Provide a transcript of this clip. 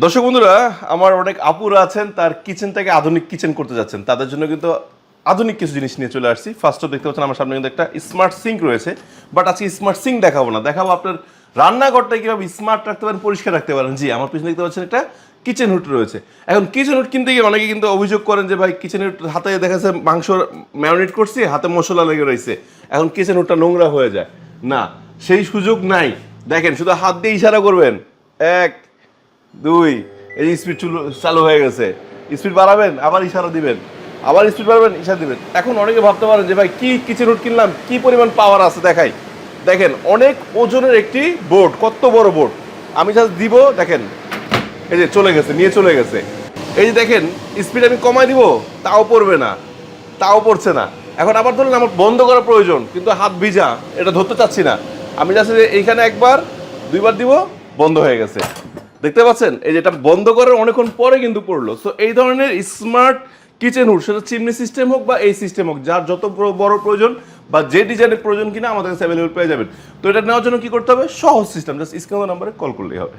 দর্শক বন্ধুরা, আমার অনেক আপুরা আছেন তার কিচেনটাকে আধুনিক কিচেন করতে যাচ্ছেন, তাদের জন্য কিন্তু আধুনিক কিছু জিনিস নিয়ে চলে আসছি। ফার্স্ট দেখতে পাচ্ছেন আমার সামনে কিন্তু একটা স্মার্ট সিঙ্ক রয়েছে, বাট আজকে স্মার্ট সিঙ্ক দেখাবো না, দেখাবো আপনার রান্নাঘরটাকে কীভাবে স্মার্ট রাখতে পারেন, পরিষ্কার রাখতে পারেন। জি, আমার পিছনে দেখতে পাচ্ছেন একটা কিচেন হুড রয়েছে। এখন কিচেন হুড কিনতে গিয়ে অনেকে কিন্তু অভিযোগ করেন যে ভাই কিচেন হুড হাতে দেখা যাচ্ছে মাংস ম্যারিনেট করছি, হাতে মশলা লেগে রয়েছে, এখন কিচেন হুডটা নোংরা হয়ে যায়। না, সেই সুযোগ নাই। দেখেন, শুধু হাত দিয়ে ইশারা করবেন, 1 2, এই যে স্পিড চালু হয়ে গেছে। স্পিড বাড়াবেন, আবার ইশারা দিবেন, আবার স্পিড বাড়াবেন, ইশারা দিবেন। এখন অনেকে ভাবতে পারেন যে ভাই কি কিচেন হুড কিনলাম, কি পরিমাণ পাওয়ার আছে দেখাই। দেখেন, অনেক ওজনের একটি বোর্ড, কত বড় বোর্ড। আমি জাস্ট দিব, দেখেন এই যে চলে গেছে, নিয়ে চলে গেছে। এই যে দেখেন, স্পিড আমি কমাই দিব, তাও পড়বে না, তাও পড়ছে না। এখন আবার ধরুন আমার বন্ধ করা প্রয়োজন, কিন্তু হাত ভিজা, এটা ধরতে চাচ্ছি না। আমি জাস্ট এইখানে একবার দুইবার দিব, বন্ধ হয়ে গেছে। দেখতে পাচ্ছেন, এই যেটা বন্ধ করার অনেকক্ষণ পরে কিন্তু পড়লো। সো এই ধরনের স্মার্ট কিচেন হুড, সেটা চিমনি সিস্টেম হোক বা এই সিস্টেম হোক, যার যত বড় প্রয়োজন বা যে ডিজাইনের প্রয়োজন কিনা আমাদের কাছে অ্যাভেলেবল পেয়ে যাবেন। তো এটা নেওয়ার জন্য কি করতে হবে? সহজ সিস্টেম, জাস্ট স্ক্রিনের নাম্বারে কল করলেই হবে।